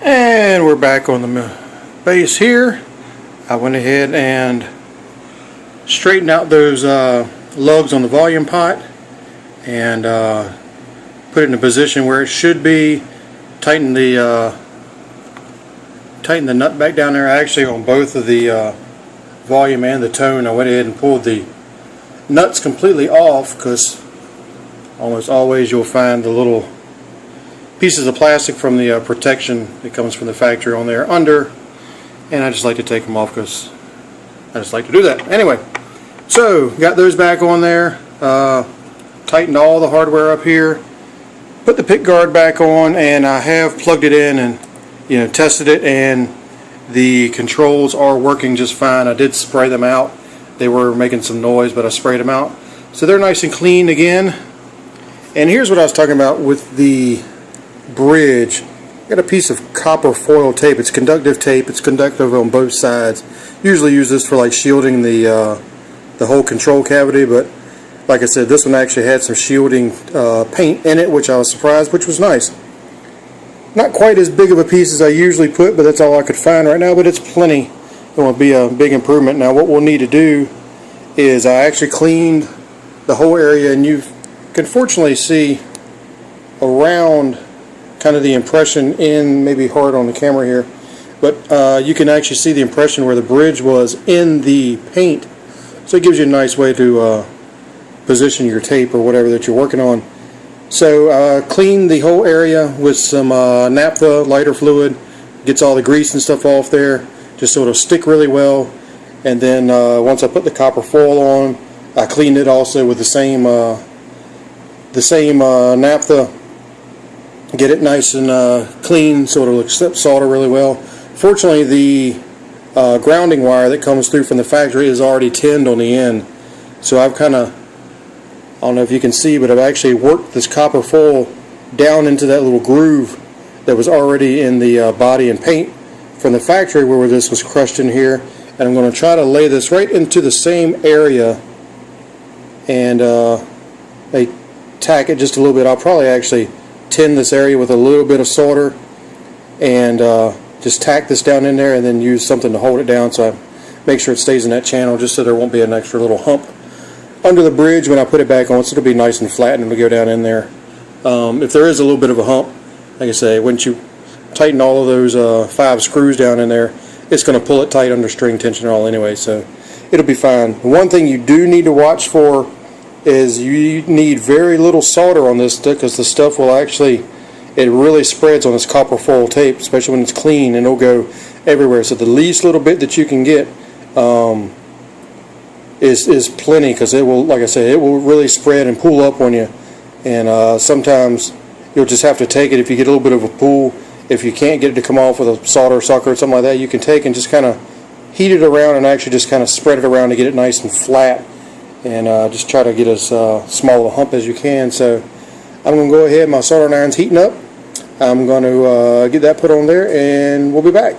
And we're back on the base here. I went ahead and straightened out those lugs on the volume pot and put it in a position where it should be. Tighten the nut back down there. Actually, on both of the volume and the tone, I went ahead and pulled the nuts completely off, because almost always you'll find the little pieces of plastic from the protection that comes from the factory on there under, and I just like to take them off because I just like to do that. Anyway, so got those back on there, tightened all the hardware up here, put the pick guard back on, and I have plugged it in and tested it, and the controls are working just fine. I did spray them out. They were making some noise, but I sprayed them out, so they're nice and clean again. And here's what I was talking about with the bridge. Got a piece of copper foil tape. It's conductive tape. It's conductive on both sides. Usually use this for like shielding the whole control cavity, but like I said, this one actually had some shielding paint in it, which I was surprised, which was nice. Not quite as big of a piece as I usually put, but that's all I could find right now, but it's plenty. It will be a big improvement. Now what we'll need to do is I actually cleaned the whole area, and you can fortunately see around kind of the impression in, maybe hard on the camera here, but you can actually see the impression where the bridge was in the paint, so it gives you a nice way to position your tape or whatever that you're working on. So clean the whole area with some naphtha lighter fluid, gets all the grease and stuff off there, just so it'll stick really well. And then once I put the copper foil on, I cleaned it also with the same naphtha. Get it nice and clean so it'll accept solder really well. Fortunately, the grounding wire that comes through from the factory is already tinned on the end, so I've kind of, I don't know if you can see, but I've actually worked this copper foil down into that little groove that was already in the body and paint from the factory where this was crushed in here, and I'm going to try to lay this right into the same area and tack it just a little bit. I'll probably actually tin this area with a little bit of solder and just tack this down in there, and then use something to hold it down so I make sure it stays in that channel, just so there won't be an extra little hump under the bridge when I put it back on, so it'll be nice and flat and it'll go down in there. If there is a little bit of a hump, like I say, once you tighten all of those 5 screws down in there, it's going to pull it tight under string tension and all anyway, so it'll be fine. One thing you do need to watch for is you need very little solder on this, because the stuff will actually, it really spreads on this copper foil tape, especially when it's clean, and it'll go everywhere. So the least little bit that you can get is plenty, because it will, like I said, it will really spread and pull up on you. And sometimes you'll just have to take it if you get a little bit of a pull. If you can't get it to come off with a solder sucker or something like that, you can take and just kind of heat it around and actually just kind of spread it around to get it nice and flat, and just try to get as small of a hump as you can. So I'm going to go ahead, my soldering iron's heating up. I'm going to get that put on there, and we'll be back.